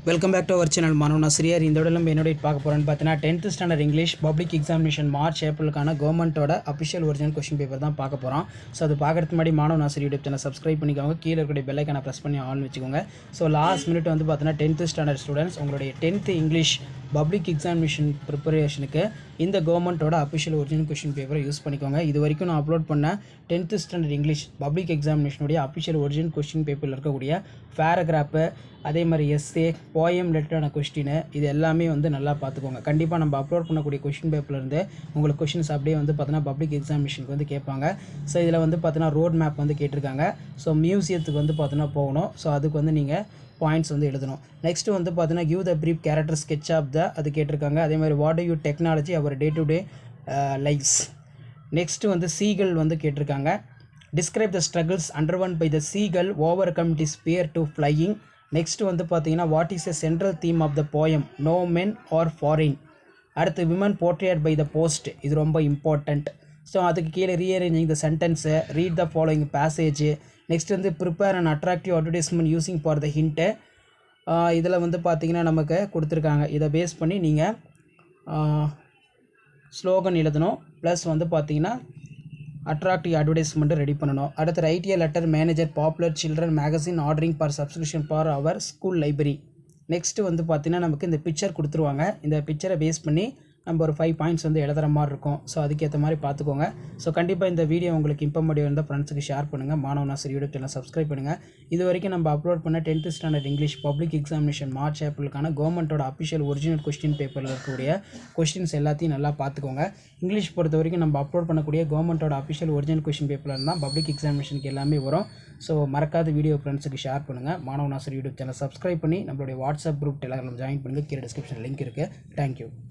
Welcome back to our channel. மாணவன் ஆசிரியர் இந்த விட நம்ம என்னோட பார்க்க போகிறோன்னு பார்த்தீங்கன்னா 10th standard English public examination March ஏப்ரலுக்கான கவர்மெண்ட்டோட அஃபிஷியல் ஒரிஜினல் கொஸ்டின் பேப்பர் தான் பார்க்க போகிறோம். ஸோ அது பார்க்கறதுக்கு முன்னாடி மாணவன் ஆசிரியர் யூடியூப் சேனல் சப்ஸ்கிரைப் பண்ணிக்கோங்க. கீழே இருக்கக்கூடிய பெல் ஐக்கானை ப்ரெஸ் பண்ணி ஆன் வச்சுக்கோங்க. ஸோ லாஸ்ட் மினிட் வந்து பார்த்தீங்கன்னா 10th ஸ்டாண்டர்ட் ஸ்டூடெண்ட்ஸ் உங்களுடைய 10th இங்கிலீஷ் பப்ளிக் எக்ஸாமினேஷன் ப்ரிப்பரேஷனுக்கு இந்த கவர்மெண்ட்டோட அஃபிஷியல் ஒரிஜினல் கொஸ்டின் பேப்பரை யூஸ் பண்ணிக்கோங்க. இது வரைக்கும் நான் அப்லோட் பண்ண 10th ஸ்டாண்டர்ட் இங்கிலீஷ் பப்ளிக் எக்ஸாமினேஷனுடைய அஃபிஷியல் ஒரிஜினல் கொஸ்டின் பேப்பரில் இருக்கக்கூடிய பேராகிராஃபு, அதே மாதிரி எஸ்ஏ, போயம் ரிலேட்டடான கொஸ்டின், இது எல்லாமே வந்து நல்லா பார்த்துக்கோங்க. கண்டிப்பாக நம்ம அப்லோட் பண்ணக்கூடிய கொஸ்டின் பேப்பர்லேருந்து உங்களுக்கு கொஸ்டின்ஸ் அப்படியே வந்து பார்த்தீங்கன்னா பப்ளிக் எக்ஸாமினேஷனுக்கு வந்து கேட்பாங்க. ஸோ இதில் வந்து பார்த்தீங்கன்னா ரோட் மேப் வந்து கேட்டிருக்காங்க. ஸோ மியூசியத்துக்கு வந்து பார்த்தீங்கன்னா போகணும். ஸோ அதுக்கு வந்து நீங்கள் பாயிண்ட்ஸ் வந்து எழுதணும். நெக்ஸ்ட்டு வந்து பார்த்தீங்கன்னா give the brief character sketch of the அது கேட்டிருக்காங்க. அதே மாதிரி what you technology our day to day lifes. Next வந்து சீகல் வந்து கேட்டிருக்காங்க. Describe the struggles undergone by the seagull overcome it is fear to flying. Next வந்து பார்த்தீங்கன்னா what is a central theme of the poem no men are foreign. அடுத்து women portrayed by the poet, இது ரொம்ப important. So அதுக்கு கீழே rearranging the sentence, read the following passage. Next வந்து prepare and attractive advertisement using for the hint. இதில் வந்து பார்த்தீங்கன்னா நமக்கு கொடுத்துருக்காங்க. இதை பேஸ் பண்ணி நீங்கள் ஸ்லோகன் எழுதணும். ப்ளஸ் வந்து பார்த்தீங்கன்னா அட்ராக்டிவ் அட்வர்டைஸ்மெண்ட்டு ரெடி பண்ணணும். அடுத்து write a letter manager popular children magazine ordering for subscription for our school library. Next வந்து பார்த்திங்கன்னா நமக்கு இந்த பிக்சர் கொடுத்துருவாங்க. இந்த பிக்சரை பேஸ் பண்ணி நம்ம ஒரு 5 பாயிண்ட்ஸ் வந்து எழுதுகிற மாதிரி இருக்கும். ஸோ அதுக்கேற்ற மாதிரி பார்த்துக்கோங்க. ஸோ கண்டிப்பாக இந்த வீடியோ உங்களுக்கு இன்ஃபர்மேட்டிவ் இருந்தால் ஃப்ரெண்ட்ஸுக்கு ஷேர் பண்ணுங்கள். மாணவன் ஆசிரியர் யூடியூப் சேனல் சப்ஸ்கிரைப் பண்ணுங்கள். இது வரைக்கும் நம்ம அப்லோட் பண்ண 10th standard English public examination March ஏப்ரலுக்கான கவர்மெண்ட்டோட அஃபிஷியல் ஒரிஜினல் கொஸ்டின் பேப்பரில் இருக்கக்கூடிய கொஸ்டின்ஸ் எல்லாத்தையும் நல்லா பார்த்துக்கோங்க. இங்கிலீஷ் பொறுத்த வரைக்கும் நம்ம அப்லோட் பண்ணக்கூடிய கவர்மெண்ட்டோட அஃபிஷியல் ஒரிஜினல் கொஸ்டின் பேப்பரில் இருந்தால் பப்ளிக் எக்ஸாமினேஷனுக்கு எல்லாமே வரும். ஸோ மறக்காத வீடியோ ஃப்ரெண்ட்ஸுக்கு ஷேர் பண்ணுங்கள். மாணவன் ஆசிரியர் யூடியூப் சேனல் சப்ஸ்கிரைப் பண்ணி நம்மளுடைய வாட்ஸ்அப் குரூப் டெலிகிராம் ஜாயின் பண்ணுங்கள். கீழே டிஸ்கிரிப்ஷன் லிங்க் இருக்குது. தேங்க்யூ.